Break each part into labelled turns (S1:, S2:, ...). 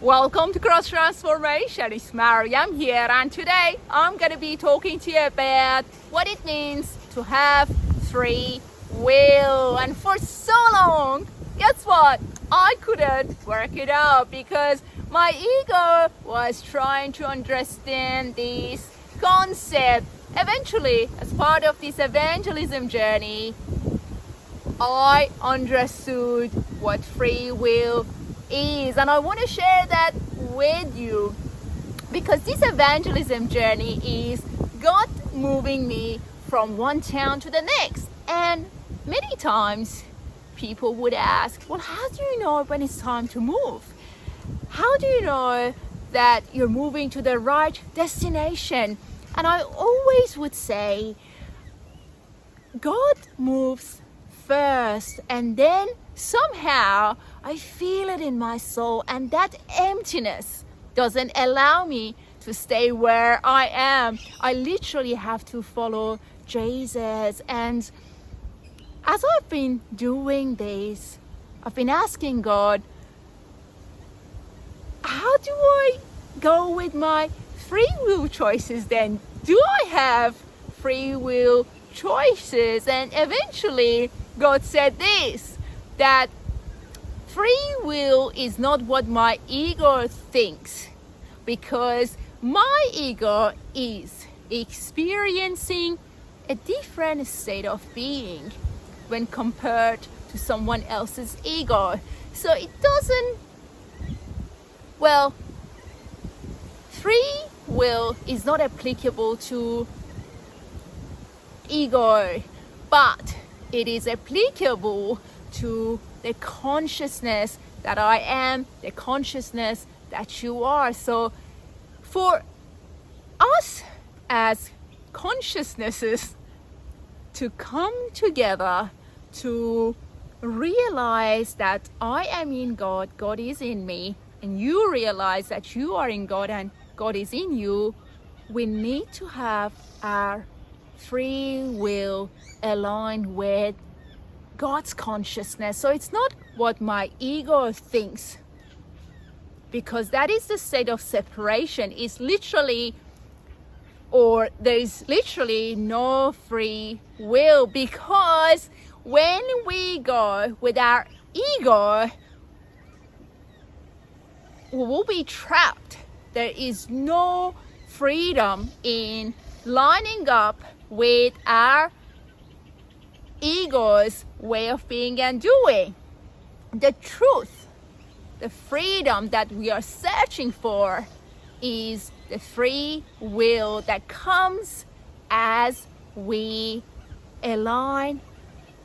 S1: Welcome to Cross Transformation. It's Mariam here, and today I'm going to be talking to you about what it means to have free will. And for so long, guess what? I couldn't work it out because my ego was trying to understand this concept. Eventually, as part of this evangelism journey, I understood what free will is, and I want to share that with you because this evangelism journey is God moving me from one town to the next. And many times people would ask, well, how do you know when it's time to move? How do you know that you're moving to the right destination? And I always would say, God moves first, and then somehow I feel it in my soul, and that emptiness doesn't allow me to stay where I am. I literally have to follow Jesus. And as I've been doing this, I've been asking God, how do I go with my free will choices then? Do I have free will choices? And eventually God said this, that free will is not what my ego thinks, because my ego is experiencing a different state of being when compared to someone else's ego. So it doesn't, well, free will is not applicable to ego, but it is applicable to the consciousness that I am, the consciousness that you are. So for us as consciousnesses to come together, to realize that I am in God, God is in me, and you realize that you are in God and God is in you, we need to have our free will aligned with God's consciousness. So it's not what my ego thinks, because that is the state of separation. It's literally, or there is literally no free will, because when we go with our ego, we will be trapped. There is no freedom in lining up with our ego's way of being and doing. The truth, the freedom that we are searching for is the free will that comes as we align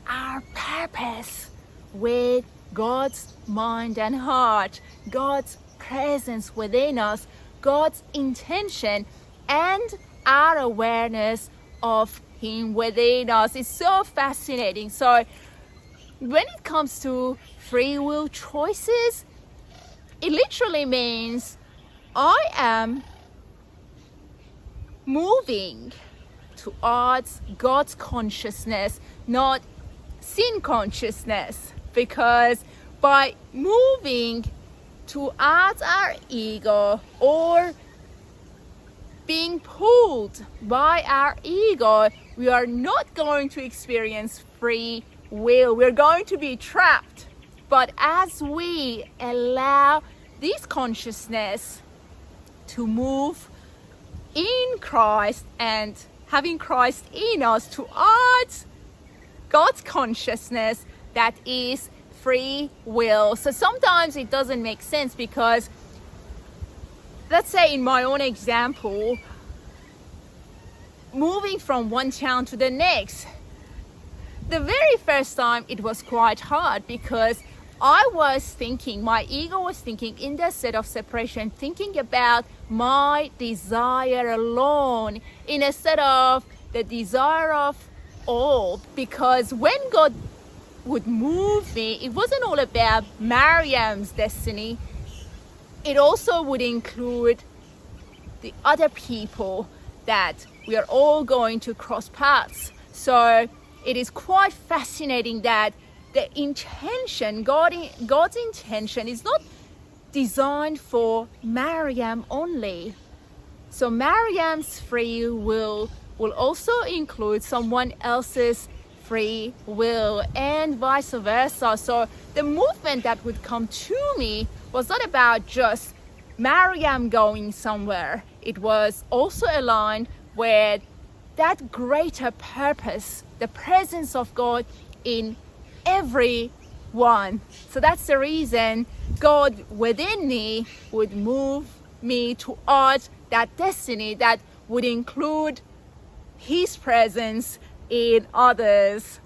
S1: our purpose with God's mind and heart, God's presence within us, God's intention, and our awareness of Him within us. It's so fascinating. So when it comes to free will choices, it literally means I am moving towards God's consciousness, not sin consciousness, because by moving towards our ego or being pulled by our ego, we are not going to experience free will. We're going to be trapped. But as we allow this consciousness to move in Christ and having Christ in us towards God's consciousness, that is free will. So sometimes it doesn't make sense, because let's say in my own example, moving from one town to the next, the very first time it was quite hard, because I was thinking, my ego was thinking in the state of separation, thinking about my desire alone instead of the desire of all. Because when God would move me, it wasn't all about Mariam's destiny. It also would include the other people that we are all going to cross paths. So it is quite fascinating that the intention, God's intention is not designed for Maryam only. So Maryam's free will also include someone else's free will, and vice versa. So the movement that would come to me was not about just Maryam going somewhere. It was also aligned with that greater purpose, the presence of God in everyone. So that's the reason God within me would move me towards that destiny that would include His presence in others.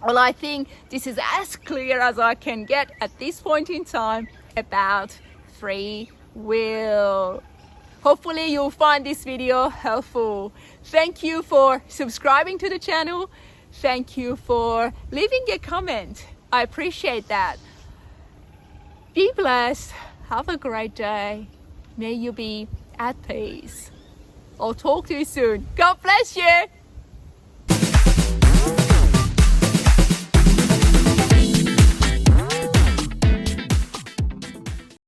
S1: Well, I think this is as clear as I can get at this point in time about free will. Hopefully you'll find this video helpful. Thank you for subscribing to the channel. Thank you for leaving a comment. I appreciate that. Be blessed. Have a great day. May you be at peace. I'll talk to you soon. God bless you.